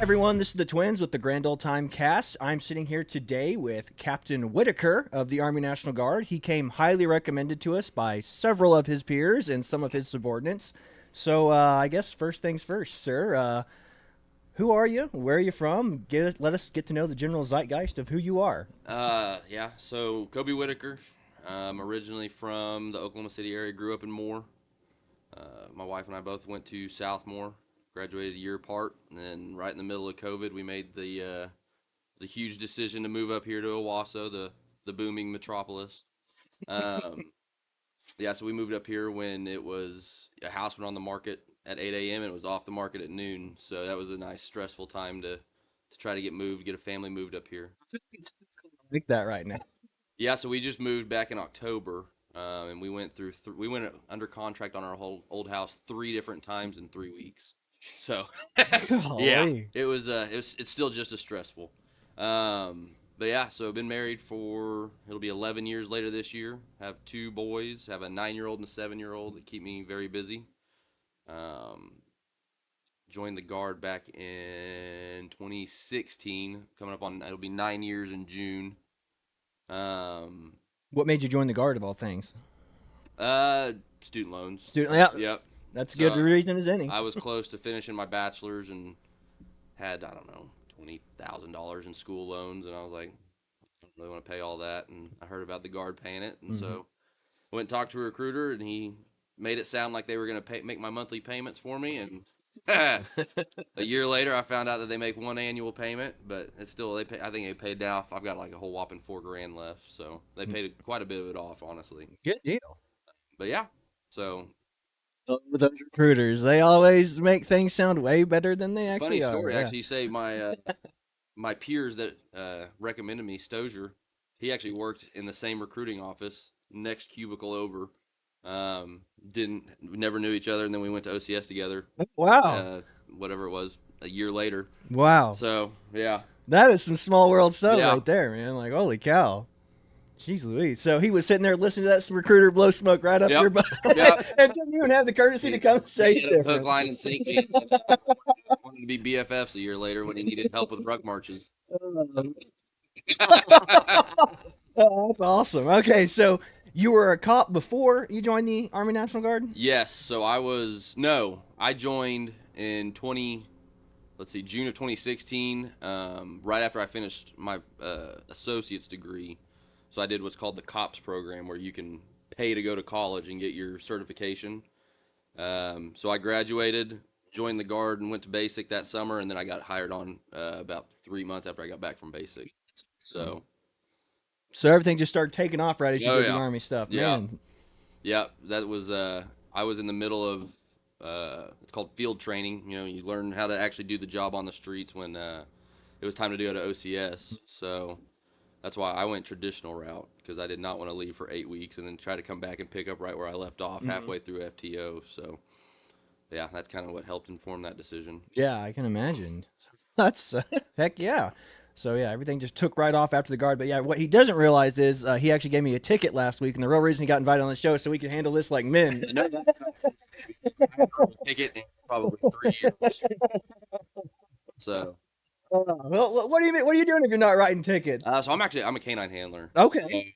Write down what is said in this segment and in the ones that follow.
Everyone, this is the Twins with the Grand Old Time Cast. I'm sitting here today with Captain Whitaker of the Army National Guard. He came highly recommended to us by several of his peers and some of his subordinates. So I guess first things first, sir. Who are you? Where are you from? Let us get to know the general zeitgeist of who you are. So Coby Whitaker. I'm originally from the Oklahoma City area. Grew up in Moore. My wife and I both went to Southmore. Graduated a year apart, and then right in the middle of COVID, we made the huge decision to move up here to Owasso, the booming metropolis. Um, so we moved up here when it was a house went on the market at 8 a.m. and it was off the market at noon. So that was a nice stressful time to try to get a family moved up here. Like that right now. Yeah, so we just moved back in October, and we went through. We went under contract on our whole old house 3 different times in 3 weeks. So, yeah, Golly. it's still just as stressful. But yeah, so I've been married for it'll be 11 years later this year. Have 2 boys, have a 9-year-old and a 7-year-old that keep me very busy. Um, Joined the guard back in 2016. Coming up on it'll be 9 years in June. Um, What made you join the Guard of all things? Student loans. Student, yeah, Yep. that's a good So reason as any. I was close to finishing my bachelor's and had, I don't know, $20,000 in school loans, and I was like, I don't really want to pay all that. And I heard about the guard paying it, and so I went and talked to a recruiter, and he made it sound like they were going to make my monthly payments for me. And a year later, I found out that they make one annual payment, but it's still they pay. I think they paid off. I've got like a whole whopping $4,000 left, so they paid quite a bit of it off, honestly. Good deal. But yeah, so With those recruiters, they always make things sound way better than they funny actually are. story. Yeah. Actually, you say my peers that recommended me, Stozier, he actually worked in the same recruiting office, next cubicle over. Didn't never knew each other, and then we went to OCS together. Wow. Whatever it was, a year later. Wow. So yeah, That is some small world stuff yeah, right there, man. Like, holy cow. Jeez Louise. So he was sitting there listening to that recruiter blow smoke right up yep, your butt yep. and didn't even have the courtesy to come say He had a hook, different. line, and sinker. Wanted to be BFFs a year later when he needed help with ruck marches. Oh, that's awesome. Okay, so you were a cop before you joined the Army National Guard? Yes, so I joined in June of 2016, right after I finished my associate's degree. So I did what's called the COPS program, where you can pay to go to college and get your certification. So I graduated, joined the Guard, and went to basic that summer, and then I got hired on about 3 months after I got back from basic. So So everything just started taking off right as you oh did the yeah, Army stuff. yeah, Man, yeah. That was I was in the middle of it's called field training. You know, you learn how to actually do the job on the streets when it was time to go to OCS. So that's why I went traditional route, because I did not want to leave for 8 weeks and then try to come back and pick up right where I left off halfway through FTO. So yeah, that's kind of what helped inform that decision. yeah, I can imagine. That's heck yeah. So yeah, everything just took right off after the Guard. But yeah, what he doesn't realize is he actually gave me a ticket last week, and the real reason he got invited on the show is so we could handle this like men. No, ticket in probably 3 years. So Well, what do you mean? What are you doing if you're not writing tickets? I'm a canine handler. Okay.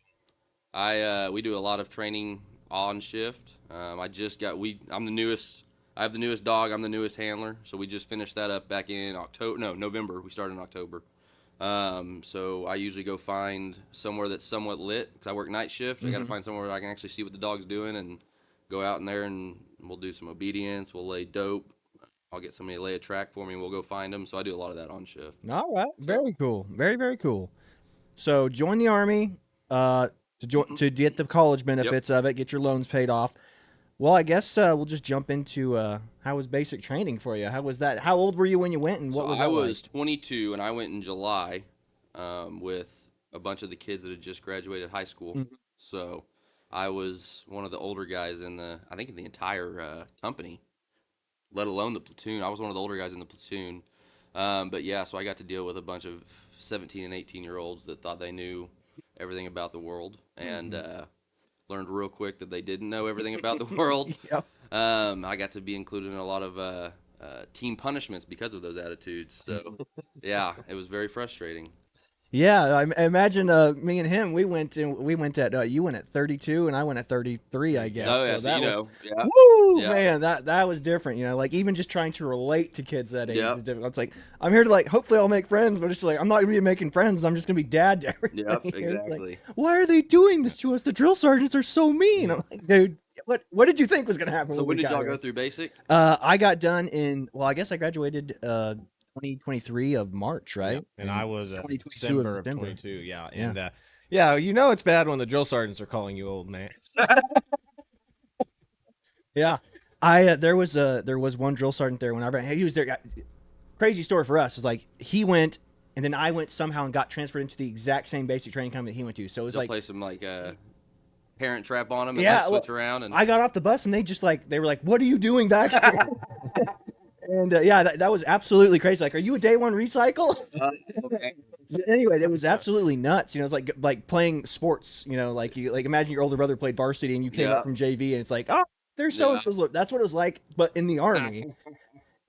So we do a lot of training on shift. I'm the newest. I have the newest dog. I'm the newest handler. So we just finished that up back in October. No, November. We started in October. So I usually go find somewhere that's somewhat lit, because I work night shift. I got to find somewhere where I can actually see what the dog's doing and go out in there, and we'll do some obedience. We'll lay dope. I'll get somebody to lay a track for me, and we'll go find them. So I do a lot of that on shift. All right. So Very cool. Very very cool. So join the Army to get the college yep. benefits of it, get your loans paid off. Well, I guess we'll just jump into how was basic training for you? How was that? How old were you when you went, and So what was I that was like? 22, and I went in July with a bunch of the kids that had just graduated high school. Mhm. So I was one of the older guys I think in the entire company, let alone the platoon. I was one of the older guys in the platoon. But yeah, so I got to deal with a bunch of 17 and 18-year-olds that thought they knew everything about the world, and Mhm. learned real quick that they didn't know everything about the world. Yep. I got to be included in a lot of team punishments because of those attitudes. So, yeah, it was very frustrating. Yeah, I imagine me and him. We went at you went at 32 and I went at 33, I guess. Oh, yeah, So so you that was know, yeah, woo, yeah, man. That was different. Like even just trying to relate to kids that age yep, is different. It's like I'm here to like hopefully I'll make friends, but it's like I'm not gonna be making friends. I'm just gonna be dad to yep, everybody. It's like exactly. why are they doing this to us? The drill sergeants are so mean. I'm like, dude, what did you think was gonna happen So when we when did got y'all go here? through basic? I got done in I guess I graduated 2023 of March, Yeah, right? and I And was 2022 of December of December. 22. Yeah, Yeah. and yeah, it's bad when the drill sergeants are calling you old man. Yeah. There was one drill sergeant there whenever he was there. Crazy story for us is like he went and then I went somehow and got transferred into the exact same basic training company that he went to. So it was Y'all like play some like parent trap on them and like yeah, well, switch around and I got off the bus and they were like, "What are you doing back here?" And yeah, that was absolutely crazy. Like, are you a day one recycle? okay. Anyway, it was absolutely nuts. It's like playing sports. Like you like imagine your older brother played varsity and you came Yeah, up from JV and it's like, oh, there's so and yeah. so's. That's what it was like, but in the army.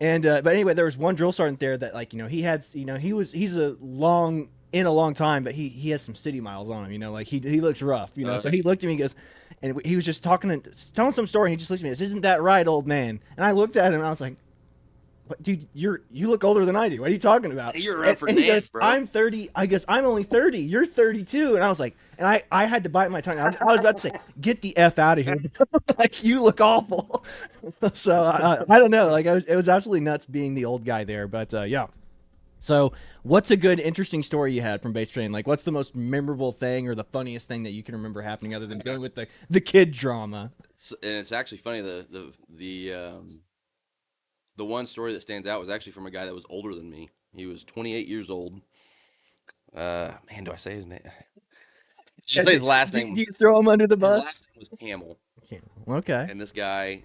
And but anyway, there was one drill sergeant there that like he had he's a long time, but he has some city miles on him. Like he looks rough. So he looked at me and goes, and he was just telling some story. And he just looked at me and goes, "Isn't that right, old man?" And I looked at him and I was like, "What, dude? You look older than I do. What are you talking about?" You're around for And he dance, goes, bro. "I'm 30." I guess I'm only 30. You're 32. And I was like, and I had to bite my tongue. I was about to say, "Get the f out of here!" Like you look awful. So I don't know. Like it was absolutely nuts being the old guy there. But yeah. So what's a good, interesting story you had from base training? Like what's the most memorable thing or the funniest thing that you can remember happening other than dealing with the kid drama? And it's actually funny. The one story that stands out was actually from a guy that was older than me. He was 28 years old. Man, do I say his name? Should say his last Do name. you throw him under the His bus? last name was Camel. Okay. And this guy,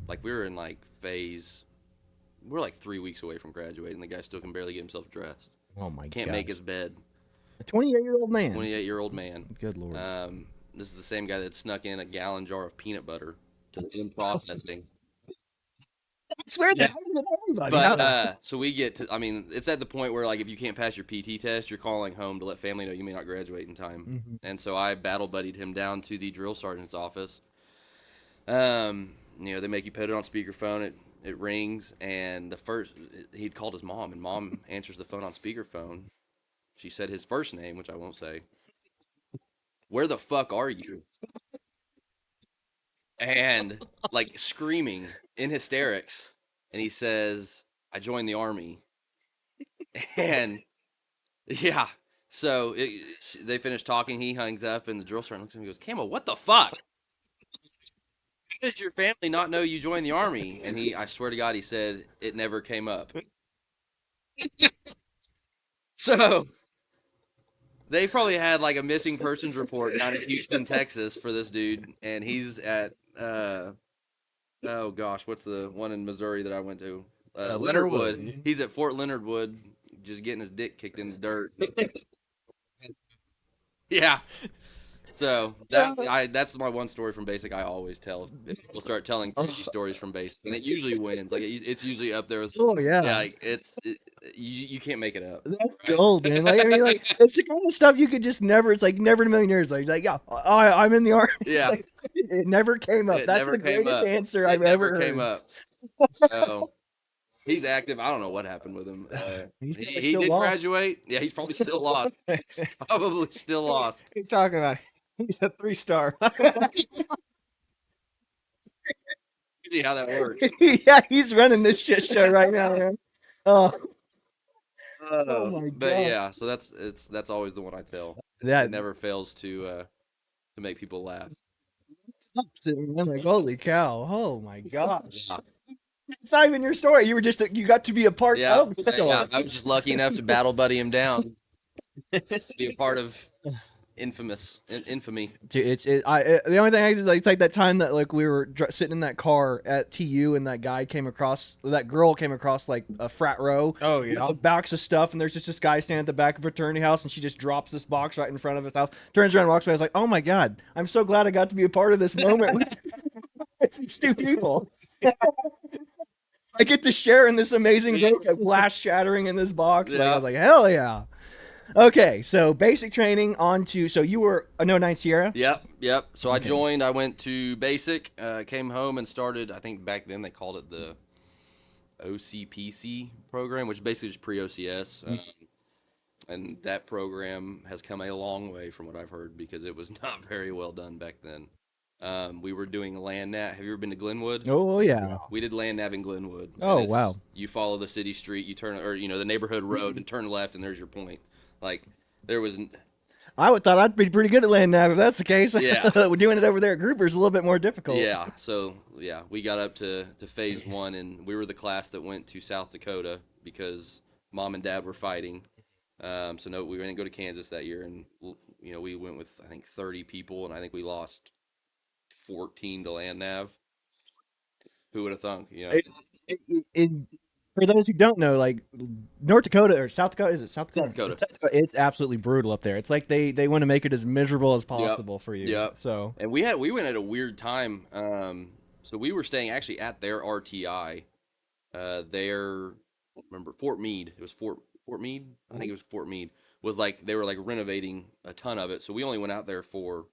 like we were in like phase. We're like 3 weeks away from graduating. The guy still can barely get himself dressed. Oh my Can't god. make his bed. A 28-year-old man. 28-year-old man. Good lord. This is the same guy that snuck in a gallon jar of peanut butter to the in processing. I swear Yeah. that happened with everybody. But so we get to. I mean, it's at the point where like if you can't pass your PT test, you're calling home to let family know you may not graduate in time. Mhm. And so I battle buddied him down to the drill sergeant's office. They make you put it on speakerphone. It rings, and he'd called his mom, and mom answers the phone on speakerphone. She said his first name, which I won't say. Where the fuck are you? And like screaming in hysterics, and he says, "I joined the army." And yeah, so they finished talking. He hangs up, and the drill sergeant looks at me and goes, "Camo, what the fuck? How did your family not know you joined the army?" And I swear to God, he said it never came up. So they probably had like a missing persons report down in Houston, Texas for this dude, and he's at oh gosh, what's the one in Missouri that I went to? Leonard Wood. He's at Fort Leonard Wood, just getting his dick kicked in the dirt. Yeah. So that's my one story from basic. I always tell. If people start telling crazy stories from basic, and it usually wins. Like it's usually up there. With, Oh yeah. Like you can't make it up. That's gold, man. Like I mean, like it's the kind of stuff you could just never. It's like never in a million years. Like yeah, I'm in the army. Yeah. Like, it never came up. It That's never the came greatest up. answer It I've never ever came heard. up. So he's active. I don't know what happened with him. He's He probably still did lost. graduate. Yeah, he's probably still lost. Probably still lost. What are you talking about? He's a 3-star. See how that works. Yeah, he's running this shit show right now, man. Oh, oh my god. But yeah, so that's always the one I tell. That It never fails to make people laugh. I'm like, holy cow! Oh my gosh! It's not even your story. You were just you got to be a part Yeah, of the story. yeah. I was just lucky enough to battle buddy him down, be a part of infamy. Dude, the only thing I did, like, it's like that time that like we were sitting in that car at TU and that girl came across like a frat row. Oh With yeah. a box of stuff, and there's just this guy standing at the back of a fraternity house, and she just drops this box right in front of his house, turns around, and walks away. I was like, oh my god, I'm so glad I got to be a part of this moment with these two people. I get to share in this amazing Yeah. book, glass shattering in this box. Like I Yeah. was like, hell yeah. Okay, so basic training on to so you were a no Ninth Sierra. Yep, yep. So I Okay. joined. I went to basic, came home and started. I think back then they called it the OCPC program, which basically is pre OCS. And that program has come a long way from what I've heard because it was not very well done back then. We were doing land nav. Have you ever been to Glenwood? Oh yeah. We did land nav in Glenwood, and Oh it's wow. you follow the city street, you turn or the neighborhood road, and turn left, and there's your point. Like there was, I would thought I'd be pretty good at land nav if that's the case. yeah, We're doing it over there at Grouper's a little bit more difficult. yeah. So yeah, we got up to phase one, and we were the class that went to South Dakota because mom and dad were fighting. So no, we didn't go to Kansas that year, and we went with I think 30 people, and I think we lost 14 to land nav. Who would have thunk? It, it, for those who don't know, like North Dakota or South Dakota, is it South South Dakota? Dakota. South Dakota, it's absolutely brutal up there. It's like they want to make it as miserable as Yep. possible for you. Yep. So And we went at a weird time. So we were staying actually at their RTI. Their remember Fort Meade. It was Fort Meade. I think it was Fort Meade. Was like they were like renovating a ton of it. So we only went out there for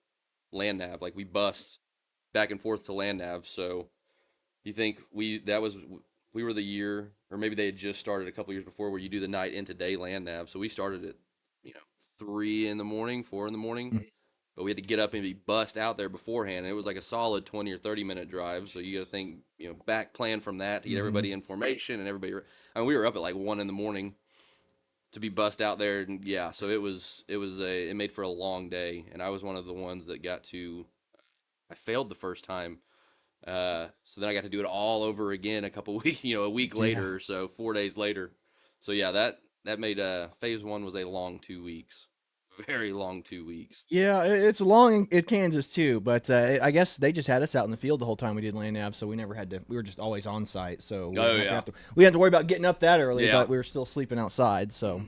land nav. Like we bussed back and forth to land nav. So you think we were the year, or maybe they had just started a couple years before, where you do the night into day land nav. So we started at you know 3 in the morning, 4 in the morning, but we had to get up and be bussed out there beforehand. And it was like a solid 20 or 30 minute drive. So you got to think back plan from that to get mhm. everybody in formation and everybody. I mean, we were up at like 1 in the morning to be bussed out there, and yeah, so it made for a long day, and I was one of the ones that got to. I failed the first time so then I got to do it all over again a couple weeks, a week Yeah. later or so, 4 days later. So yeah, that made phase one was a long 2 weeks, very long 2 weeks. Yeah, it's long in Kansas too, but I guess they just had us out in the field the whole time we did land nav, so we never had to. We were just always on site, so we Oh didn't yeah, have to. We didn't have to worry about getting up that early, yeah, but we were still sleeping outside. So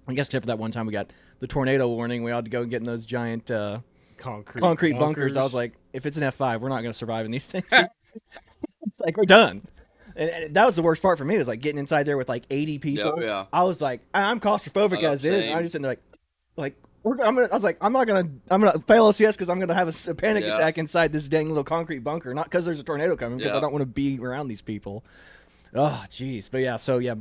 I guess except for that one time we got the tornado warning, we had to go and get in those giant concrete bunkers. I was like, if it's an F5, we're not going to survive in these things. Like we're done. And that was the worst part for me was like getting inside there with like 80 yeah, people. yeah. I was like, I'm claustrophobic as is. And I Same. was just sitting there like I was like, I'm gonna fail OCS because I'm gonna have a panic Yeah, attack inside this dang little concrete bunker. Not because there's a tornado coming, because I yeah. don't want to be around these people. Oh, jeez. But yeah, so yeah,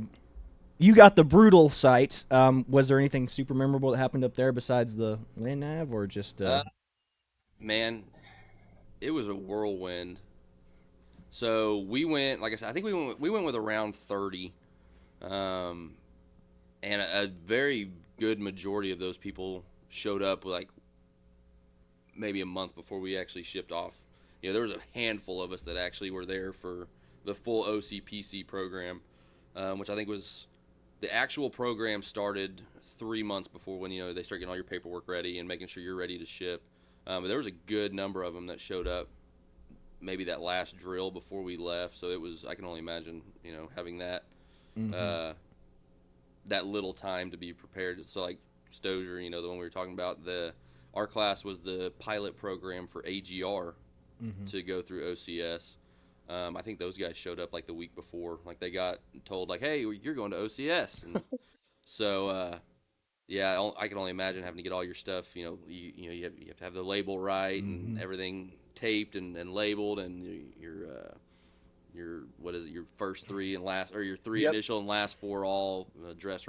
you got the brutal site. Was there anything super memorable that happened up there besides the land nav, or just Man, it was a whirlwind. So we went, like I said, I think we went with around 30, um, and a very good majority of those people showed up like maybe a month before we actually shipped off. There was a handful of us that actually were there for the full OCPC program, which I think was the actual program started 3 months before when they start getting all your paperwork ready and making sure you're ready to ship. But there was a good number of them that showed up maybe that last drill before we left. So it was I can only imagine having mm-hmm. uh, that little time to be prepared. So like Stozier, the one we were talking about, our class was the pilot program for AGR Mm-hmm. to go through OCS. I think those guys showed up like the week before. Like they got told like, "Hey, you're going to OCS," and so yeah, I can only imagine having to get all your stuff. You have to have the label right Mm-hmm. and everything taped and labeled, and your what is it? Your first three and last, or your three Yep. initial and last four all dress.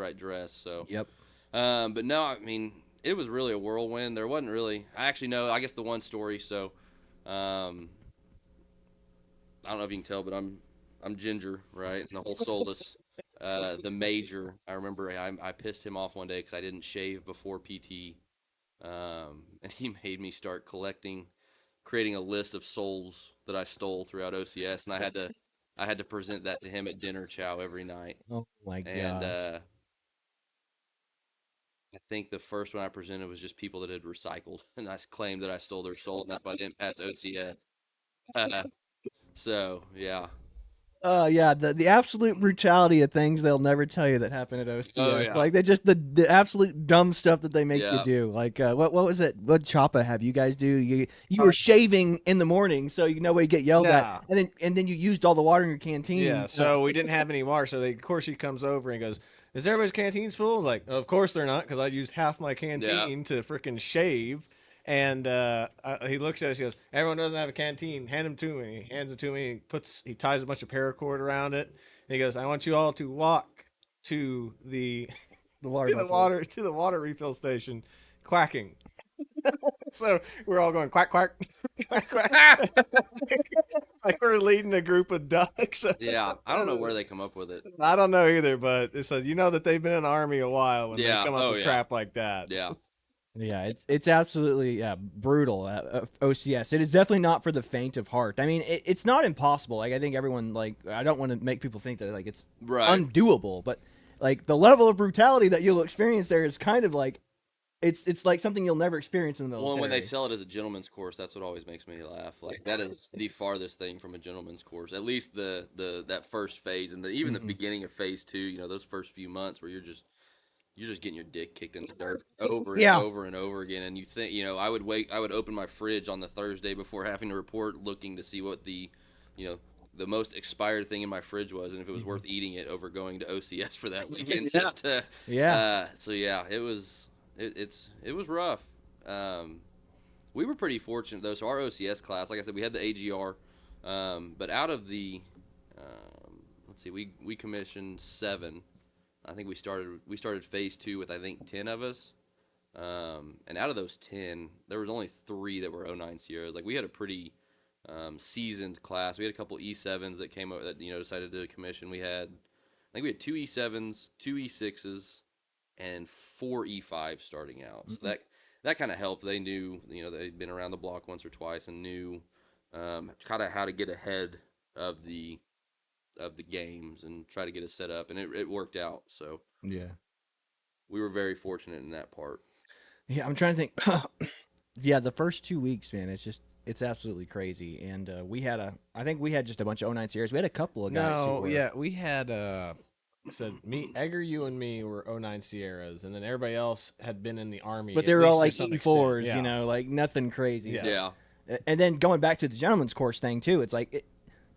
So, Yep. but no, I mean it was really a whirlwind. There wasn't really. I actually know. I guess the one story. So, I don't know if you can tell, but I'm ginger, right? And the whole Solus, the major. I remember I pissed him off one day because I didn't shave before PT, and he made me start creating a list of souls that I stole throughout OCS, and I had to present that to him at dinner chow every night. Oh my And god. I think the first one I presented was just people that had recycled, and I claimed that I stole their soul, and that I didn't pass OCS. So yeah, Yeah, the absolute brutality of things they'll never tell you that happened at OCS. Oh, yeah. Like they just the absolute dumb stuff that they make you Yeah. do. Like what was it? What Choppa have you guys do? You were shaving in the morning, so you know way you get yelled at, Yeah. and then you used all the water in your canteen. Yeah, so we didn't have any water. So of course he comes over and goes, "Is everybody's canteens full?" Like, of course they're not, because I used half my canteen to freaking shave. And he looks at us. He goes, "Everyone doesn't have a canteen. Hand them to me." He hands it to me. He ties a bunch of paracord around it. And he goes, "I want you all to walk to the the water, to the buffalo. water to the water refill station, quacking." So we're all going quack quack, quack quack, like we're leading a group of ducks. Yeah. I don't know where they come up with it. I don't know either, but it says you know that they've been in the army a while when Yeah. they come up Oh, with yeah. crap like that. Yeah. Yeah, it's absolutely brutal. OCS. It is definitely not for the faint of heart. I mean, it's not impossible. Like I think everyone I don't want to make people think that like it's Right. undoable, but like the level of brutality that you'll experience there is kind of like it's like something you'll never experience in the military. Well, when they sell it as a gentleman's course, that's what always makes me laugh. Like that is the farthest thing from a gentleman's course. At least the that first phase and even the beginning of phase 2. You know, those first few months where you're just getting your dick kicked in the dirt over and over and over again. And you think, I would open my fridge on the Thursday before having to report, looking to see what the the most expired thing in my fridge was, and if it was worth eating it over going to OCS for that weekend. So yeah, it was rough. We were pretty fortunate though. So our OCS class, like I said, we had the AGR, but out of the let's see, we commissioned 7. I think we started phase 2 with I think 10 of us, and out of those 10, there was only 3 that were 09 Sierras. Like we had a pretty seasoned class. We had a couple E7s that came over that decided to commission. I think we had 2 E7s, 2 E6s, and 4 E5s starting out. So that kind of helped. They knew they'd been around the block once or twice and knew kind of how to get ahead of the games and try to get us set up, and it worked out. So yeah, we were very fortunate in that part. Yeah, I'm trying to think. Yeah, the first 2 weeks, man, it's absolutely crazy. And I think we had just a bunch of 09 Sierras. We had a couple of guys. We had said me, Egger, you and me were 09 Sierras, and then everybody else had been in the army. But they were all like E4s, like nothing crazy. Yeah. And then going back to the gentleman's course thing too, it's like,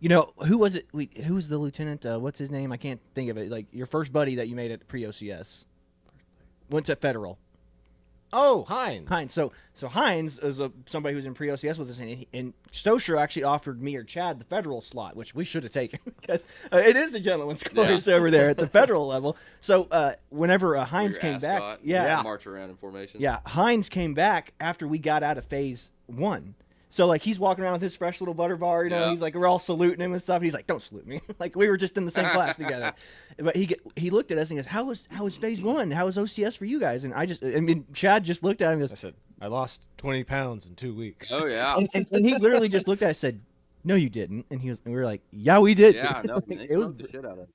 who was it? Who was the lieutenant? What's his name? I can't think of it. Like your first buddy that you made at pre-OCS went to Federal. Oh, Hines. So Hines is somebody who's in pre-OCS with us, and Stosher actually offered me or Chad the Federal slot, which we should have taken because it is the gentleman's course over there at the Federal level. So whenever Hines came back, march around in formation. Yeah, Hines came back after we got out of phase 1. So like he's walking around with his fresh little butter bar, he's like we're all saluting him and stuff. He's like, "Don't salute me!" Like we were just in the same class together. But he looked at us and goes, "How was phase 1? How was OCS for you guys?" And Chad just looked at him and goes, I said, "I lost 20 pounds in 2 weeks." Oh yeah. and he literally just looked at us and said, "No, you didn't." And we were like, "Yeah, we did." Yeah, no, It was the shit out of it.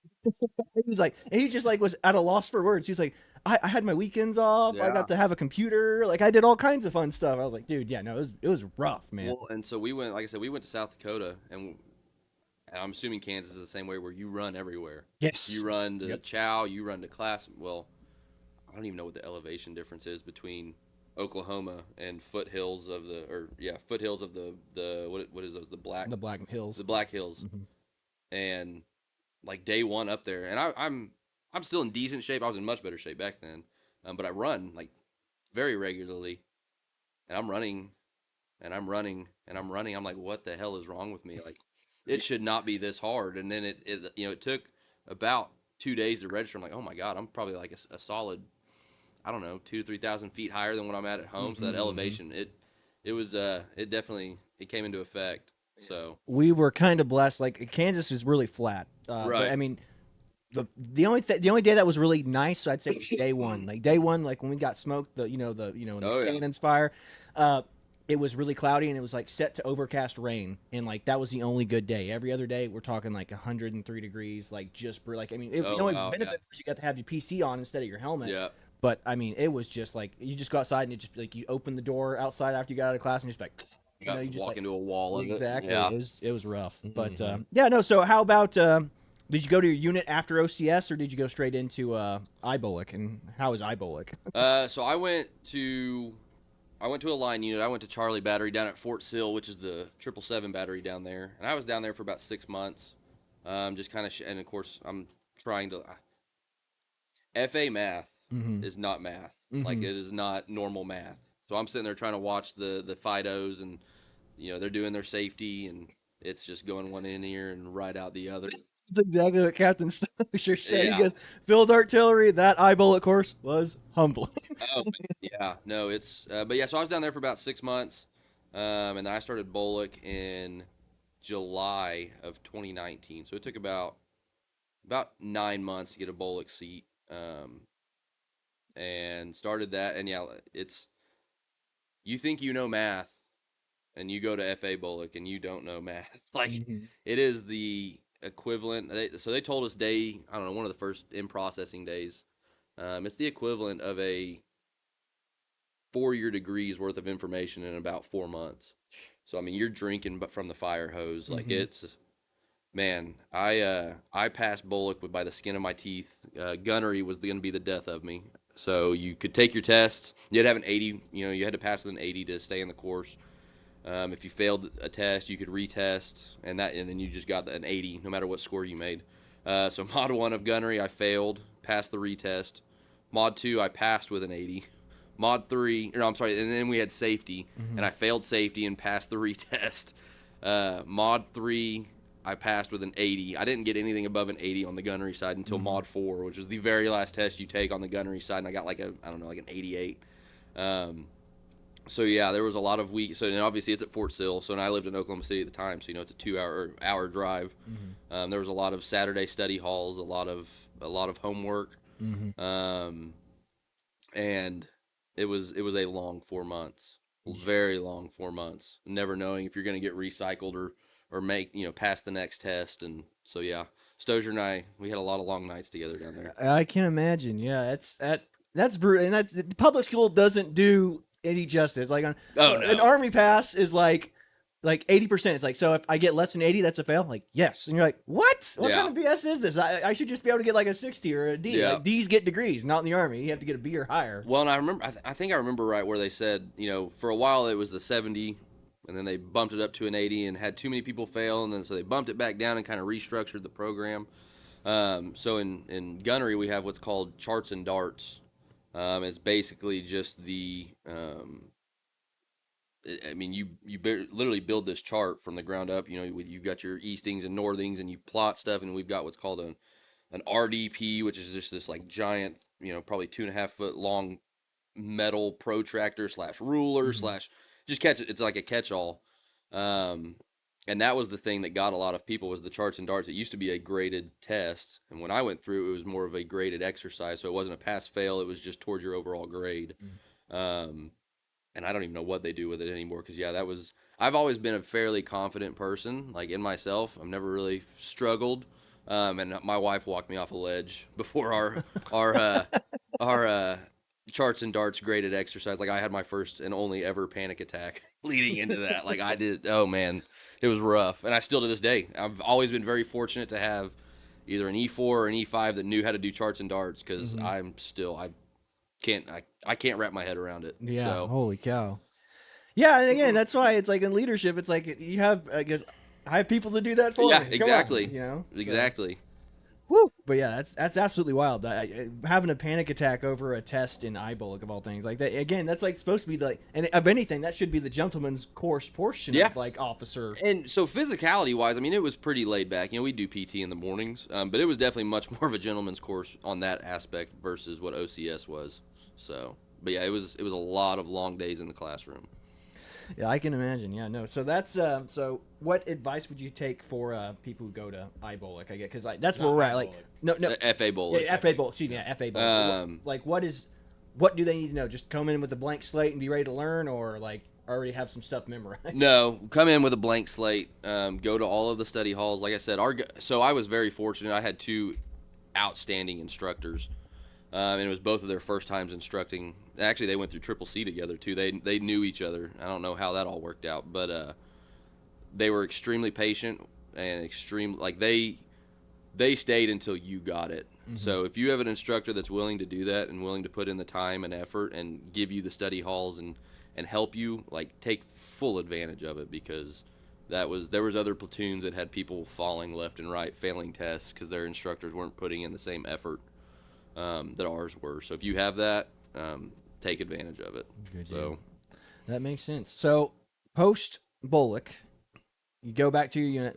He was like, and he just like was at a loss for words. He was like, I had my weekends off. I got to have a computer. Like I did all kinds of fun stuff. I was like, dude, yeah, no, it was rough, man. Well, and so we went, like I said, we went to South Dakota, and I'm assuming Kansas is the same way where you run everywhere. Yes. You run to Chow, you run to class. Well, I don't even know what the elevation difference is between Oklahoma and foothills of the what is those, the Black Hills. The Black Hills. And like day 1 up there, and I'm still in decent shape. I was in much better shape back then, but I run like very regularly, and I'm running, and I'm running, and I'm running. I'm like, what the hell is wrong with me? Like, it should not be this hard. And then it took about 2 days to register. I'm like, oh my god, I'm probably like a solid, I don't know, 2,000 to 3,000 feet higher than what I'm at home. So that elevation, it definitely came into effect. So we were kind of blessed. Like Kansas is really flat. Right. But, I mean, the only day that was really nice, so I'd say was day 1. Like day 1, like when we got smoked, the cannon's fire. It was really cloudy and it was like set to overcast rain, and like that was the only good day. Every other day we're talking like 103 degrees, like just like I mean, the only benefit was you got to have your PC on instead of your helmet. Yeah. But I mean, it was just like you just go outside and you open the door outside after you got out of class and just like You just walk into a wall of exactly. it. Yeah. It was rough, but yeah, no. So how about did you go to your unit after OCS or did you go straight into IBOLC? And how is IBOLC? So I went to a line unit. I went to Charlie Battery down at Fort Sill, which is the 777 battery down there, and I was down there for about 6 months. Just kind of, and of course I'm trying to. FA math is not math. Like it is not normal math. So I'm sitting there trying to watch the FIDOs, and they're doing their safety, and it's just going one in ear and right out the other. Exactly what Captain Sure said. Yeah. He goes, Field Artillery, that IBOLC course was humbling. Oh, yeah. No, it's but yeah, so I was down there for about 6 months, and then I started BOLC in July of 2019. So it took about 9 months to get a BOLC seat, and started that. And yeah, it's you think you know math, and you go to FA BOLC and you don't know math. Like it is the equivalent. So they told us I don't know, one of the first in processing days. It's the equivalent of a 4-year degrees worth of information in about 4 months. So I mean, you're drinking from the fire hose. Like it's, man. I passed BOLC by the skin of my teeth. Gunnery was going to be the death of me. So you could take your tests. You'd have an 80. You had to pass with an 80 to stay in the course. If you failed a test, you could retest, and then you just got an 80, no matter what score you made. So Mod 1 of Gunnery, I failed, passed the retest. Mod 2, I passed with an 80. Mod 3, and then we had safety, and I failed safety and passed the retest. Mod 3, I passed with an 80. I didn't get anything above an 80 on the gunnery side until Mod 4, which was the very last test you take on the gunnery side, and I got like an 88. So yeah, there was a lot of So obviously it's at Fort Sill. So, and I lived in Oklahoma City at the time, so it's a 2-hour drive. There was a lot of Saturday study halls, a lot of homework, and it was a long 4 months, very long 4 months, never knowing if you're going to get recycled or make pass the next test. And so yeah, Stozier and I, we had a lot of long nights together down there. I can imagine. Yeah, that's brutal, and that's public school doesn't do any justice. Like an Army pass is like 80%. It's like, so if I get less than 80, that's a fail. Like, yes. And you're like, what kind of BS is this? I should just be able to get like a 60 or a D. Yeah. Like, D's get degrees, not in the Army. You have to get a B or higher. Well, and I remember, I think I remember right where they said, for a while it was the 70, and then they bumped it up to an 80 and had too many people fail, and then so they bumped it back down and kind of restructured the program. So in gunnery, we have what's called charts and darts. It's basically just you literally build this chart from the ground up. You've got your eastings and northings, and you plot stuff, and we've got what's called an RDP, which is just this like giant, probably 2.5 foot long metal protractor / ruler / just catch it. It's like a catch-all. And that was the thing that got a lot of people, was the charts and darts. It used to be a graded test, and when I went through, it was more of a graded exercise. So it wasn't a pass-fail; it was just towards your overall grade. And I don't even know what they do with it anymore. Because I've always been a fairly confident person, like in myself. I've never really struggled. And my wife walked me off a ledge before our charts and darts graded exercise. Like I had my first and only ever panic attack leading into that. Like I did. Oh man. It was rough, and I still to this day. I've always been very fortunate to have either an E4 or an E5 that knew how to do charts and darts, because I can't wrap my head around it. Yeah, so. Holy cow. Yeah, and again, that's why it's like in leadership, it's like you have, I guess, I have people to do that for. Yeah, me. exactly. On, exactly. So. Woo! But yeah, that's absolutely wild. Having a panic attack over a test in IBOLC of all things, like that. Again, that's like supposed to be and of anything, that should be the gentleman's course portion of like officer. And so physicality wise, I mean, it was pretty laid back. We do PT in the mornings, but it was definitely much more of a gentleman's course on that aspect versus what OCS was. So, but yeah, it was a lot of long days in the classroom. Yeah, I can imagine. Yeah, no. So that's so. What advice would you take for people who go to IBOLC? I guess because that's where we're at. Like no, FA BOLC. Yeah, FA BOLC. Excuse me. Yeah, FA BOLC. What do they need to know? Just come in with a blank slate and be ready to learn, or like already have some stuff memorized? No, come in with a blank slate. Go to all of the study halls. Like I said, so I was very fortunate. I had 2 outstanding instructors. And it was both of their first times instructing. Actually, they went through Triple C together too. They knew each other. I don't know how that all worked out, but they were extremely patient and they stayed until you got it. Mm-hmm. So if you have an instructor that's willing to do that and willing to put in the time and effort and give you the study halls and help you, like, take full advantage of it, because there was other platoons that had people falling left and right, failing tests because their instructors weren't putting in the same effort that ours were. So if you have that, take advantage of it. Good deal. That makes sense. So post Bullock, you go back to your unit.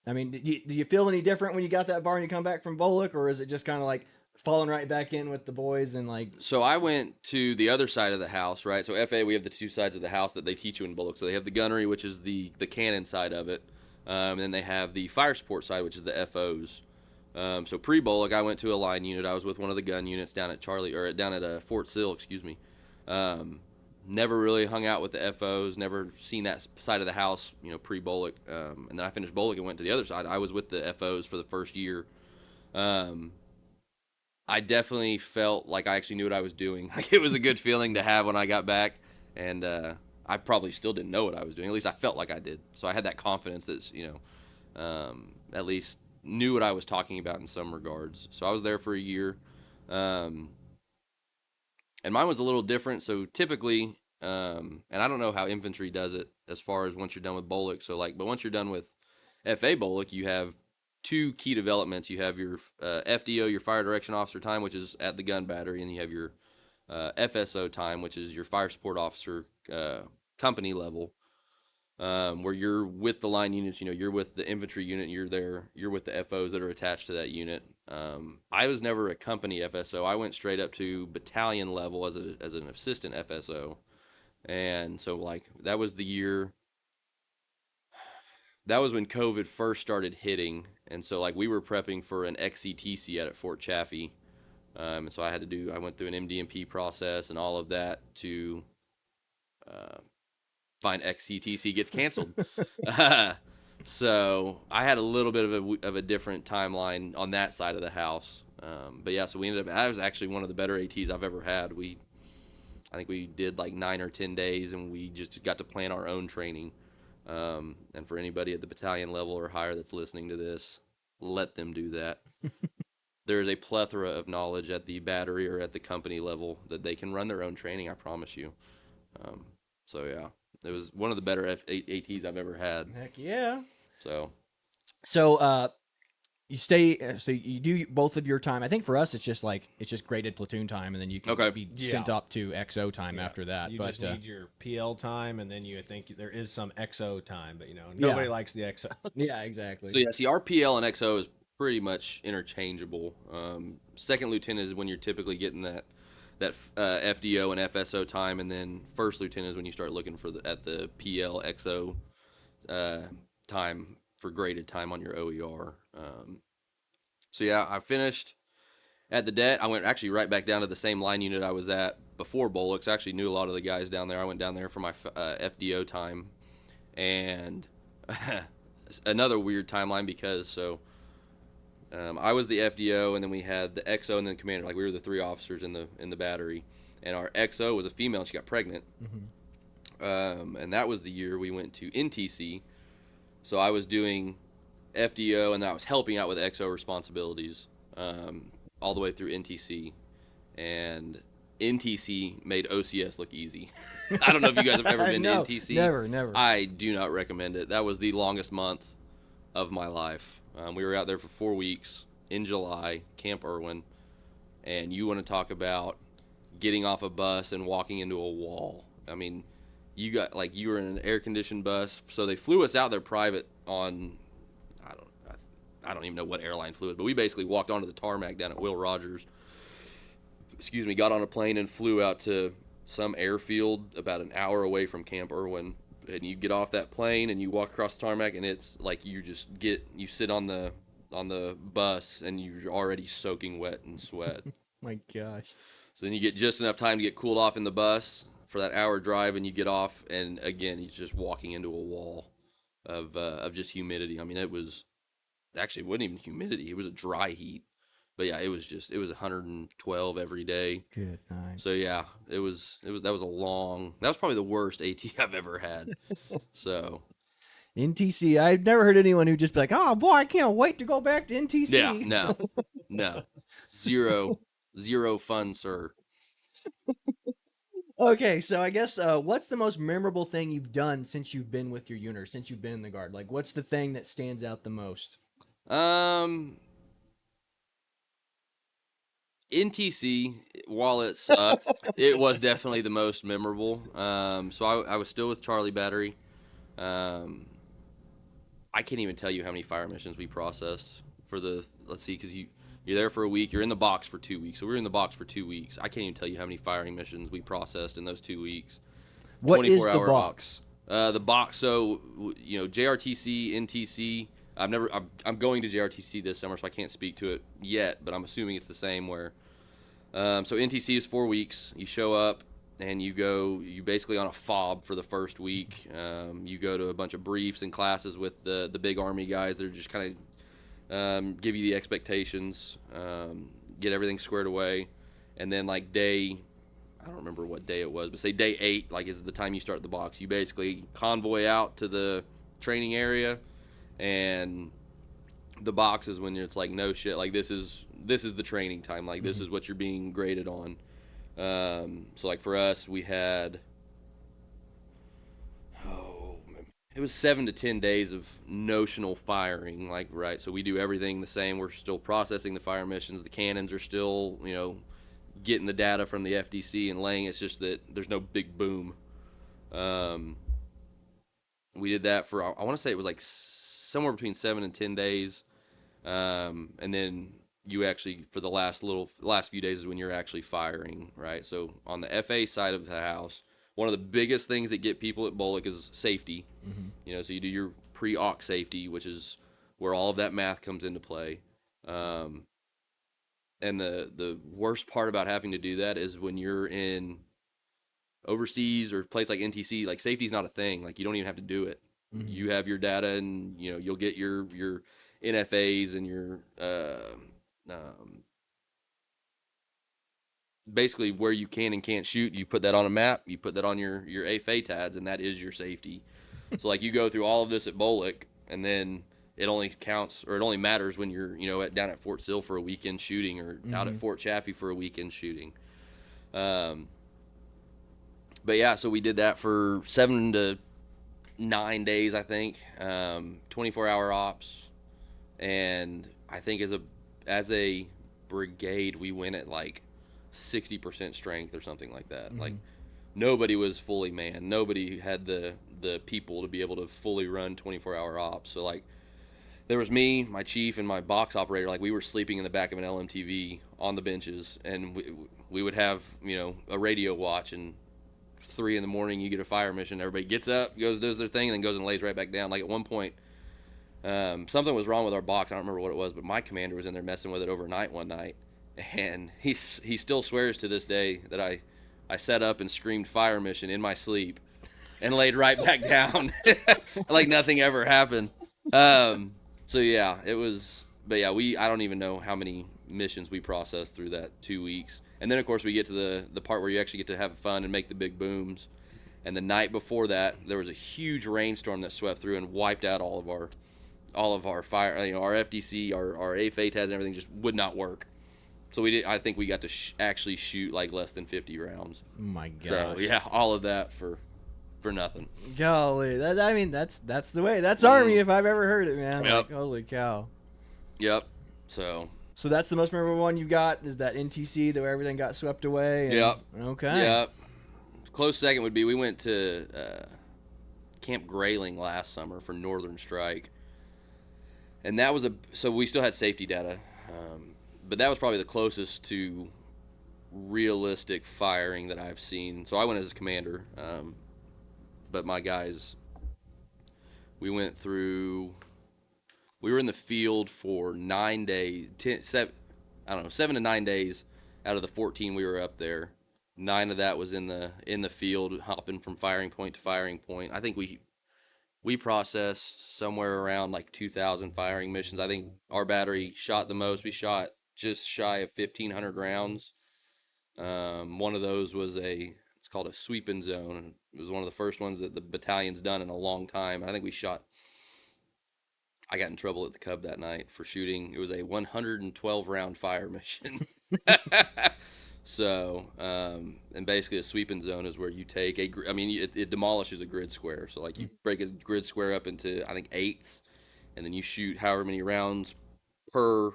Do you feel any different when you got that bar and you come back from Bullock, or is it just kind of like falling right back in with the boys and like? So I went to the other side of the house, right? So FA, we have the two sides of the house that they teach you in Bullock. So they have the gunnery, which is the cannon side of it, and then they have the fire support side, which is the FOs. So pre-Bullock, I went to a line unit. I was with one of the gun units down at Fort Sill, excuse me. Never really hung out with the FOs, never seen that side of the house, pre-Bullock. And then I finished Bullock and went to the other side. I was with the FOs for the first year. I definitely felt like I actually knew what I was doing. Like, it was a good feeling to have when I got back. And I probably still didn't know what I was doing. At least I felt like I did. So I had that confidence that, at least knew what I was talking about in some regards. So I was there for a year. And mine was a little different. So typically, and I don't know how infantry does it as far as once you're done with Bullock. But once you're done with FA Bullock, you have two key developments. You have your FDO, your fire direction officer time, which is at the gun battery, and you have your FSO time, which is your fire support officer company level, where you're with the line units. You're with the infantry unit. You're with the FOs that are attached to that unit. I was never a company FSO. I went straight up to battalion level as an assistant FSO, and so that was the year. That was when COVID first started hitting, and so we were prepping for an XCTC at Fort Chaffee, and so I went through an MDMP process and all of that to find XCTC gets canceled. So I had a little bit of a different timeline on that side of the house. But yeah, so we ended up, that was actually one of the better ATs I've ever had. I think we did 9 or 10 days, and we just got to plan our own training. And for anybody at the battalion level or higher that's listening to this, let them do that. There's a plethora of knowledge at the battery or at the company level that they can run their own training, I promise you. So yeah, it was one of the better ATs I've ever had. Heck yeah. So you stay, so you do both of your time. I think for us, it's just graded platoon time, and then you can be sent up to XO time after that. You just need your PL time, and then you think there is some XO time, but nobody likes the XO. Yeah, exactly. So yeah, see, our PL and XO is pretty much interchangeable. Second lieutenant is when you're typically getting that FDO and FSO time, and then first lieutenant is when you start looking at the PL XO time for graded time on your OER. So yeah, I finished at the det. I went actually right back down to the same line unit I was at before Bullock. So I actually knew a lot of the guys down there. I went down there for my FDO time, and another weird timeline because I was the FDO, and then we had the XO and then commander. We were the 3 officers in the battery, and our XO was a female, and she got pregnant. Mm-hmm. And that was the year we went to NTC. So I was doing FDO, and then I was helping out with XO responsibilities all the way through NTC. And NTC made OCS look easy. I don't know if you guys have ever been to NTC. Never. I do not recommend it. That was the longest month of my life. We were out there for 4 weeks in July, Camp Irwin, and you want to talk about getting off a bus and walking into a wall. I mean, you were in an air-conditioned bus, so they flew us out there private on, I don't even know what airline flew it, but we basically walked onto the tarmac down at Will Rogers, got on a plane and flew out to some airfield about an hour away from Camp Irwin. And you get off that plane and you walk across the tarmac, and it's like you sit on the bus and you're already soaking wet in sweat. My gosh. So then you get just enough time to get cooled off in the bus for that hour drive, and you get off, and again, he's just walking into a wall of just humidity. I mean, it wasn't even humidity. It was a dry heat. but yeah, it was 112 every day. Good night. So yeah, that was a long. That was probably the worst AT I've ever had. So NTC. I've never heard anyone who just be like, "Oh boy, I can't wait to go back to yeah, NTC." no, zero, zero fun, sir. Okay, so I guess what's the most memorable thing you've done since you've been with your unit, since you've been in the guard? Like, what's the thing that stands out the most? Um, NTC, while it sucked, it was definitely the most memorable. So I was still with Charlie Battery. Um, I can't even tell you how many fire missions we processed for the. Let's see, because you're there for a week. You're in the box for 2 weeks. So we were in the box for 2 weeks. I can't even tell you how many firing missions we processed in those 2 weeks. What is the 24-hour box? The box. So JRTC, NTC. I'm going to JRTC this summer, so I can't speak to it yet. But I'm assuming it's the same. Where so NTC is 4 weeks. You show up and you basically on a fob for the first week. You go to a bunch of briefs and classes with the big Army guys. They're just kind of give you the expectations, get everything squared away, and then like I don't remember what day it was, but say day 8, like is the time you start the box. You basically convoy out to the training area, and the box is when it's like no shit, like this is the training time, like this is what you're being graded on. So like for us, we had it was 7 to 10 days of notional firing, like right. So we do everything the same. We're still processing the fire missions. The cannons are still getting the data from the FDC and laying. It's just that there's no big boom. Um, we did that for I want to say it was like somewhere between 7 and 10 days, and then you actually for the last few days is when you're actually firing, right? So on the FA side of the house, one of the biggest things that get people at Bullock is safety. So you do your pre-aux safety, which is where all of that math comes into play. Um, and the worst part about having to do that is when you're in overseas or place like NTC, like safety's not a thing. Like you don't even have to do it. You have your data, and you'll get your NFAs and your basically where you can and can't shoot. You put that on a map. You put that on your AFA tads, and that is your safety. So like you go through all of this at Bullock, and then it only counts or it only matters when you're down at Fort Sill for a weekend shooting, or out at Fort Chaffee for a weekend shooting. But yeah, so we did that for 7 to 9 days, I think. 24-hour ops, and I think as a brigade, we went at like 60% strength or something like that. Like nobody was fully manned. Nobody had the people to be able to fully run 24-hour ops. So like there was me, my chief, and my box operator. Like we were sleeping in the back of an LMTV on the benches, and we would have a radio watch, and 3 in the morning you get a fire mission. Everybody gets up, goes does their thing, and then goes and lays right back down. Like at one point, something was wrong with our box. I don't remember what it was, but my commander was in there messing with it overnight one night, and he still swears to this day that I set up and screamed fire mission in my sleep and laid right back down like nothing ever happened. So yeah, it was. But yeah, I don't even know how many missions we processed through that 2 weeks. And then of course we get to the part where you actually get to have fun and make the big booms. And the night before that, there was a huge rainstorm that swept through and wiped out all of our fire, our FDC, our AFA tads and everything just would not work. So I think we got to actually shoot like less than 50 rounds. Oh my gosh. So yeah, all of that for nothing. Golly, I mean that's the way. That's Army if I've ever heard it, man. Yep. Like, holy cow. Yep. So that's the most memorable one you've got, is that NTC, where everything got swept away? And, yep. Okay. Yep. Close second would be we went to Camp Grayling last summer for Northern Strike, and that was so we still had safety data, but that was probably the closest to realistic firing that I've seen. So I went as a commander, but my guys, we went through. We were in the field for 9 days, 7 to 9 days out of the 14 we were up there. 9 of that was in the field, hopping from firing point to firing point. I think we processed somewhere around like 2,000 firing missions. I think our battery shot the most. We shot just shy of 1,500 rounds. One of those was it's called a sweeping zone. And it was one of the first ones that the battalion's done in a long time. I think I got in trouble at the Cub that night for shooting. It was a 112 round fire mission. So, and basically a sweeping zone is where you take it demolishes a grid square. So like you break a grid square up into, I think, eighths, and then you shoot however many rounds per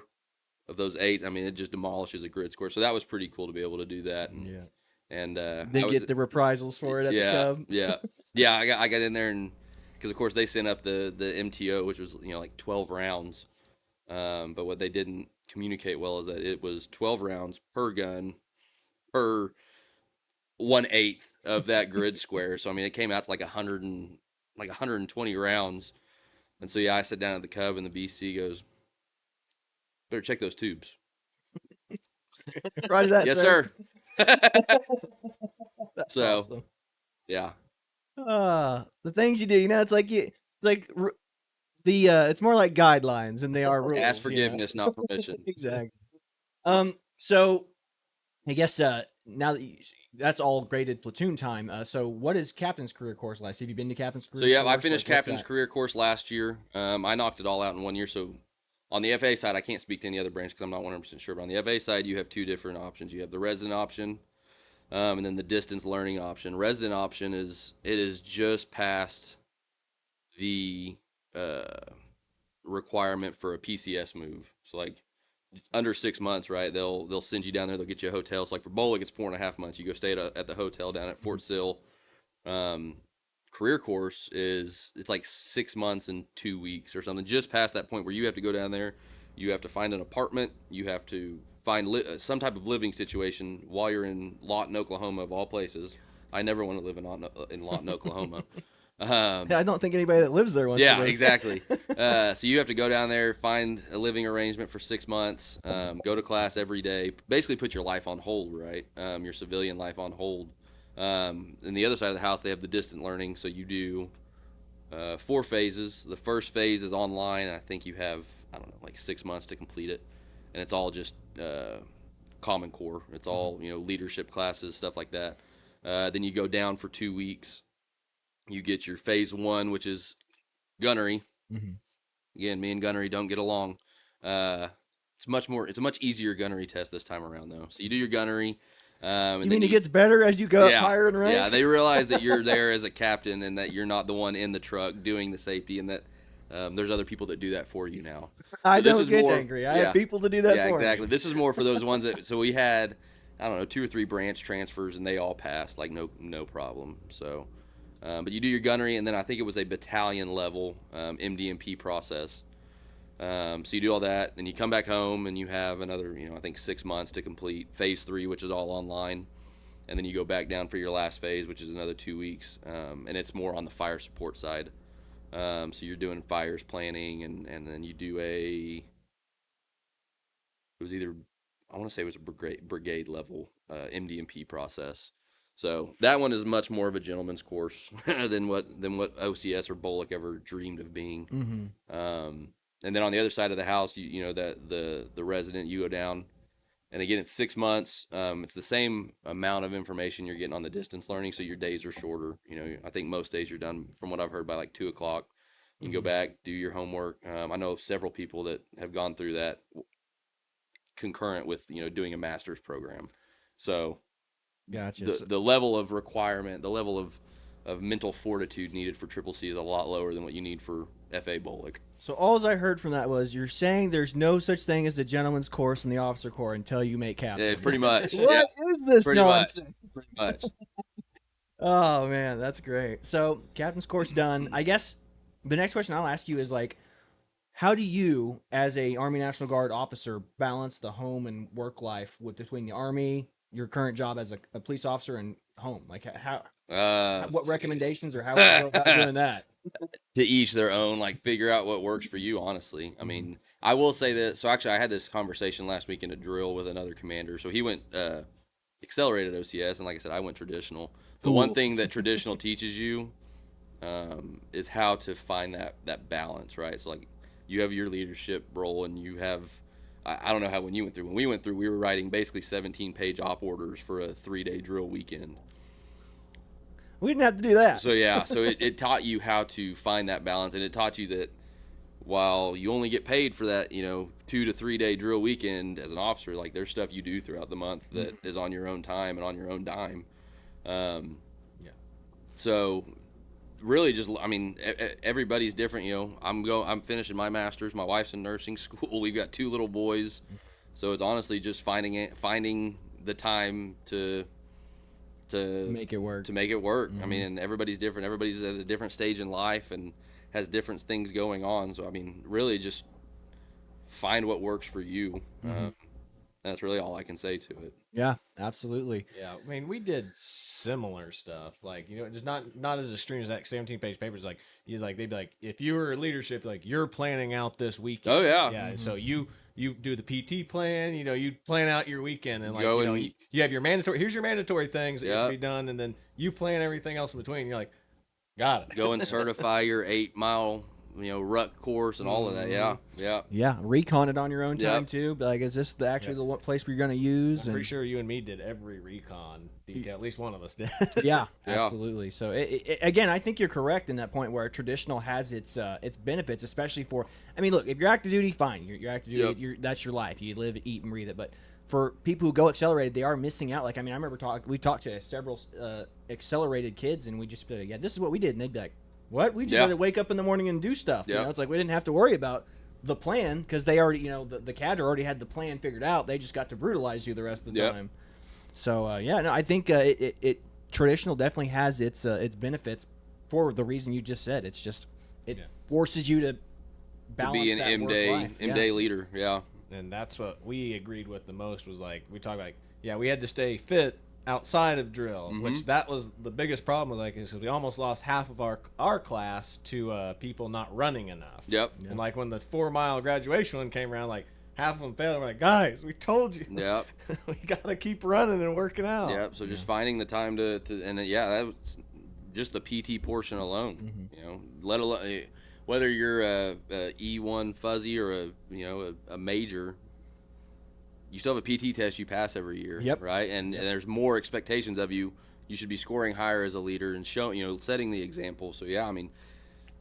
of those eight. I mean, it just demolishes a grid square. So that was pretty cool to be able to do that. And They get the reprisals for it at the Cub. yeah. I got in there, and because of course they sent up the MTO, which was like 12 rounds. But what they didn't communicate well is that it was 12 rounds per gun per 1/8 of that grid square. So I mean, it came out to like 120 rounds. And so yeah, I sat down at the Cub, and the BC goes, "Better check those tubes." Roger that, yes, sir. That's So, awesome. Yeah. The things you do, it's like it's more like guidelines than they are rules. Ask forgiveness, not permission. Exactly. So I guess now that that's all graded platoon time. So what is captain's career course like? Have you been to captain's career? So yeah, course? I finished captain's career course last year. I knocked it all out in 1 year. So on the FA side, I can't speak to any other branch because I'm not 100% sure. But on the FA side, you have two different options. You have the resident option, and then the distance learning option. Resident option is just past the requirement for a PCS move. So like under 6 months, right? They'll send you down there. They'll get you a hotel. So like for Bolick, it's 4.5 months. You go stay at the hotel down at Fort Sill. Career course it's like 6 months and 2 weeks or something. Just past that point where you have to go down there. You have to find an apartment. You have to find some type of living situation while you're in Lawton, Oklahoma, of all places. I never want to live in Lawton, Oklahoma. I don't think anybody that lives there wants to. Yeah, exactly. So you have to go down there, find a living arrangement for 6 months, go to class every day, basically put your life on hold, right? Your civilian life on hold. And the other side of the house, they have the distant learning. So you do 4 phases. The first phase is online. And I think you have, I don't know, like 6 months to complete it. And it's all just Common Core. It's all, leadership classes, stuff like that. Then you go down for 2 weeks. You get your phase 1, which is gunnery. Mm-hmm. Again, me and gunnery don't get along. It's a much easier gunnery test this time around, though. So you do your gunnery. You mean it gets better as you go up higher in rank? Yeah, they realize that you're there as a captain and that you're not the one in the truck doing the safety, and that there's other people that do that for you now. I don't get angry. I have people to do that for me. Yeah, exactly. This is more for those ones that. So we had, I don't know, 2 or 3 branch transfers, and they all passed like no problem. So. But you do your gunnery, and then I think it was a battalion level MDMP process. So you do all that, and you come back home, and you have another, I think 6 months to complete phase 3, which is all online, and then you go back down for your last phase, which is another 2 weeks, and it's more on the fire support side. So you're doing fires planning, and then you do it was either, I want to say it was a brigade level MDMP process. So that one is much more of a gentleman's course than what OCS or Bolick ever dreamed of being. Mm-hmm. And then on the other side of the house, the resident, you go down, and again it's 6 months. It's the same amount of information you're getting on the distance learning, so your days are shorter. I think most days you're done, from what I've heard, by like 2:00. You can go back, do your homework. I know several people that have gone through that concurrent with doing a master's program. So. Gotcha. The level of requirement, the level of mental fortitude needed for Triple C is a lot lower than what you need for FA Bolick. So all I heard from that was you're saying there's no such thing as a gentleman's course in the officer corps until you make captain. Yeah, pretty much. What is this nonsense? Pretty much. Oh man, that's great. So captain's course done. I guess the next question I'll ask you is like, how do you, as a Army National Guard officer, balance the home and work life between the Army, your current job as a police officer, and home? Like what recommendations or how would you go about doing that? To each their own. Like figure out what works for you. Honestly, I mean, I will say that. So actually, I had this conversation last week in a drill with another commander. So he went accelerated OCS, and like I said, I went traditional. The one thing that traditional teaches you is how to find that balance, right? So like you have your leadership role, and you have I don't know how when you went through. When we went through, we were writing basically 17-page op orders for a 3-day drill weekend. We didn't have to do that. So yeah, so it taught you how to find that balance, and it taught you that while you only get paid for that, 2 to 3 day drill weekend as an officer, like there's stuff you do throughout the month that is on your own time and on your own dime. Yeah. So really, just I mean, everybody's different. I'm finishing my master's. My wife's in nursing school. We've got 2 little boys, so it's honestly just finding the time to Make it work. I mean, and everybody's different. Everybody's at a different stage in life and has different things going on. So I mean, really, just find what works for you. That's really all I can say to it. Yeah, absolutely. Yeah, I mean, we did similar stuff, like just not as extreme as that 17-page paper. It's like they'd be like, if you were leadership, like you're planning out this weekend. Oh yeah, yeah. So you do the PT plan. You plan out your weekend, and like Go you have your mandatory. Here's your mandatory things that have to be done, and then you plan everything else in between. You're like, got it. Go and certify your 8-mile rut course and all of that. Yeah, recon it on your own time too. Like, is this actually the place where you're going to use? I'm pretty sure you and me did every recon detail. At least one of us did. Yeah, absolutely. So again, I think you're correct in that point where traditional has its benefits, especially for. I mean, look, if you're active duty, fine. You're active duty. That's your life. You live, eat, and breathe it. But for people who go accelerated, they are missing out. Like, I mean, I remember we talked to several accelerated kids, and we just be like, yeah, this is what we did, and they'd be like, what? We just had to wake up in the morning and do stuff. Yeah. It's like we didn't have to worry about the plan because they already, the cadre already had the plan figured out. They just got to brutalize you the rest of the time. So I think it traditional definitely has its benefits for the reason you just said. It's just it forces you to balance to be an that M-day leader. Yeah. And that's what we agreed with the most was like we talked like we had to stay fit outside of drill, which that was the biggest problem was like is we almost lost half of our class to people not running enough. Yep. And like when the 4-mile graduation one came around, like half of them failed. We're like, guys, we told you. Yep. We gotta keep running and working out. Yep. So just finding the time to and that was just the PT portion alone. Let alone whether you're a E1 fuzzy or a major. You still have a PT test you pass every year, right? And there's more expectations of you. You should be scoring higher as a leader and setting the example. So I mean,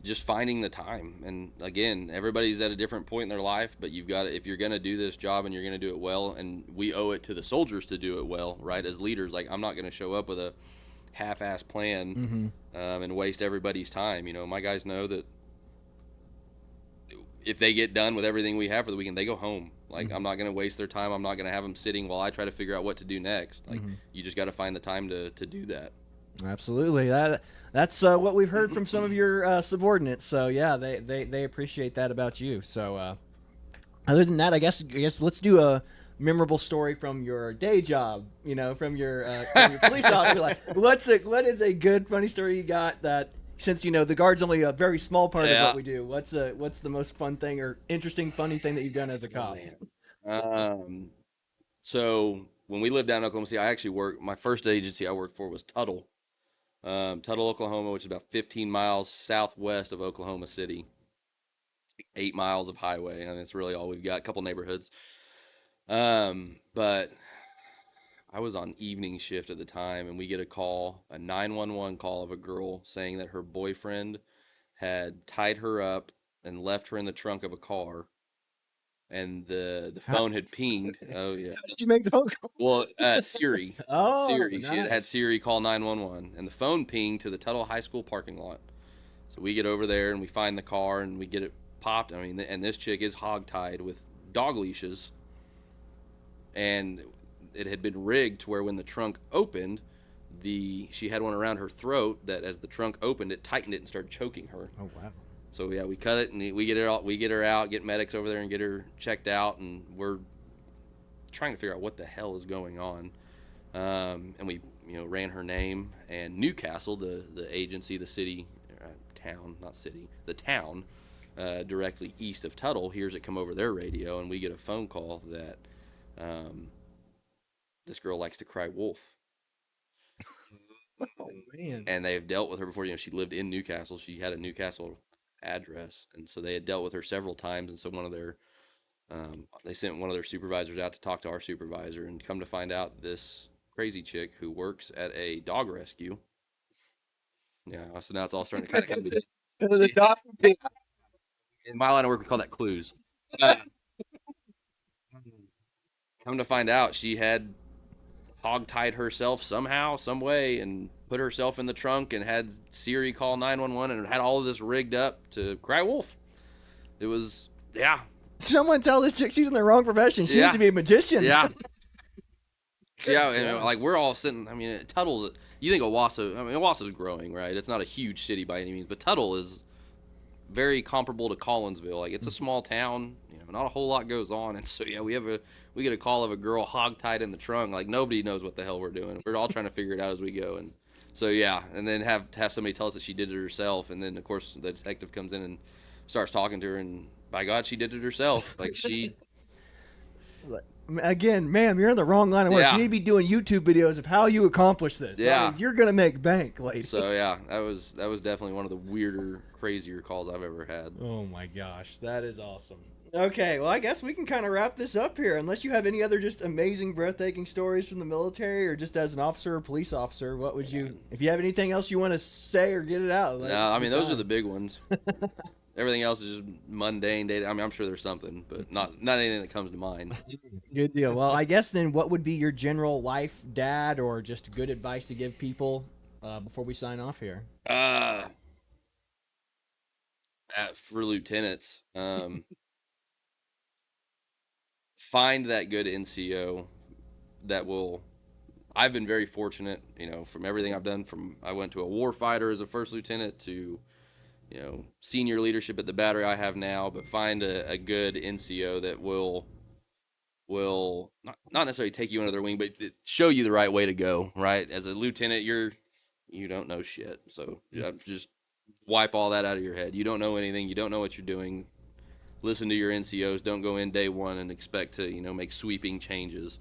just finding the time. And again, everybody's at a different point in their life, but you've got to, if you're going to do this job and you're going to do it well, and we owe it to the soldiers to do it well, right? As leaders, like I'm not going to show up with a half-ass plan and waste everybody's time. My guys know that if they get done with everything we have for the weekend, they go home. Like, I'm not going to waste their time. I'm not going to have them sitting while I try to figure out what to do next. Like, you just got to find the time to do that. Absolutely. That's what we've heard from some of your subordinates. So, yeah, they appreciate that about you. So, other than that, I guess let's do a memorable story from your day job, from your police officer. Like, what is a good, funny story you got that, since the guard's only a very small part of what we do. What's the most fun thing or interesting, funny thing that you've done as a cop? So when we lived down in Oklahoma City, I actually worked. My first agency I worked for was Tuttle, Oklahoma, which is about 15 miles southwest of Oklahoma City. 8 miles of highway, and that's really all we've got. A couple neighborhoods, but I was on evening shift at the time, and we get a 911 call of a girl saying that her boyfriend had tied her up and left her in the trunk of a car, and the phone had pinged. Oh yeah. How did you make the phone call? Well, Siri. Oh, Siri. nice. She had Siri call 911, and the phone pinged to the Tuttle High School parking lot. So we get over there and we find the car and we get it popped. I mean, and this chick is hogtied with dog leashes, and it had been rigged to where when the trunk opened, she had one around her throat that as the trunk opened, it tightened it and started choking her. Oh wow! So we cut it and we get her out, get medics over there and get her checked out, and we're trying to figure out what the hell is going on. And we ran her name, and Newcastle, the agency, the city, town, not city, the town, directly east of Tuttle, hears it come over their radio, and we get a phone call that this girl likes to cry wolf. Oh man! And they've dealt with her before. She lived in Newcastle. She had a Newcastle address, and so they had dealt with her several times. And so one of their They sent one of their supervisors out to talk to our supervisor, and come to find out, this crazy chick who works at a dog rescue. Yeah, so now it's all starting to kind of come together. The dog. In my line of work, we call that clues. Uh, come to find out, she had hog-tied herself somehow, some way, and put herself in the trunk and had Siri call 911 and had all of this rigged up to cry wolf. It was, yeah. Someone tell this chick she's in the wrong profession. She Yeah. needs to be a magician. Yeah. Yeah, and like we're all sitting. I mean, Tuttle's. You think Owasso? I mean, Owasso's growing, right? It's not a huge city by any means, but Tuttle is very comparable to Collinsville. Like it's a small town. You know, not a whole lot goes on, and so yeah, we get a call of a girl hog-tied in the trunk. Like nobody knows what the hell we're doing. We're all trying to figure it out as we go, and so yeah, and then have somebody tell us that she did it herself, and then of course the detective comes in and starts talking to her, and by God, she did it herself. Like she. Again, ma'am, you're in the wrong line of work. Yeah. You need to be doing YouTube videos of how you accomplish this. Yeah. Like, you're gonna make bank, lady. So yeah, that was definitely one of the weirder, crazier calls I've ever had. Oh my gosh, that is awesome. Okay, well, I guess we can kind of wrap this up here. Unless you have any other just amazing, breathtaking stories from the military, or just as an officer or police officer, what would you? If you have anything else you want to say or get it out? No, I mean those are the big ones. Everything else is just mundane data. I mean, I'm sure there's something, but not anything that comes to mind. Good deal. Well, I guess then, what would be your general life, dad, or just good advice to give people before we sign off here? For lieutenants, find that good NCO that will. I've been very fortunate, you know, from everything I've done. From I went to a war fighter as a first lieutenant to, you know, senior leadership at the battery I have now. But find a good NCO that will not necessarily take you under their wing, but show you the right way to go. Right, as a lieutenant, you don't know shit, so just wipe all that out of your head. You don't know anything. You don't know what you're doing. Listen to your NCOs. Don't go in day one and expect to, you know, make sweeping changes.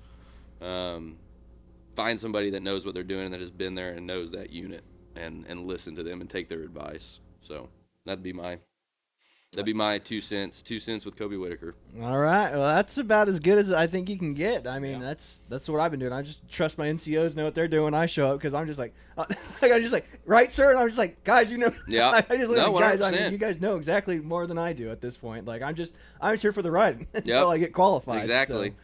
Find somebody that knows what they're doing and that has been there and knows that unit, and listen to them and take their advice. So that'd be my 2 cents. 2 cents with Coby Whitaker. All right. Well, that's about as good as I think you can get. I mean, that's what I've been doing. I just trust my NCOs know what they're doing. I show up because I'm just like, I'm just like, right, sir? And I'm just like, guys, you know. Yeah. I just look No, like, guys, I 100%. mean, you guys know exactly more than I do at this point. Like, I'm just here for the ride until Yep. I get qualified. Exactly.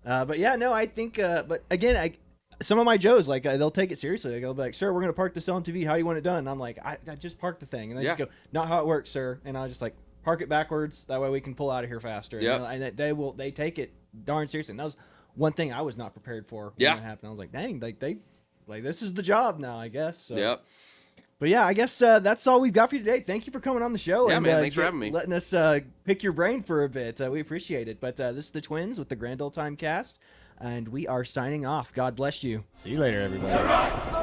So, but yeah, no, I think, but again, some of my Joes, like, they'll take it seriously. Like, they'll be like, sir, we're going to park this on TV. How you want it done? And I'm like, I just parked the thing. And then Yeah. you go, not how it works, sir. And I was just like, park it backwards. That way we can pull out of here faster. Yep. And they take it darn seriously. And that was one thing I was not prepared for when it happened. I was like, dang, like this is the job now, I guess. So. Yep. But yeah, I guess that's all we've got for you today. Thank you for coming on the show. Yeah, and, man, thanks for having me. Letting us pick your brain for a bit. We appreciate it. But this is the Twins with the Grand Old Time Cast, and we are signing off. God bless you. See you later, everybody.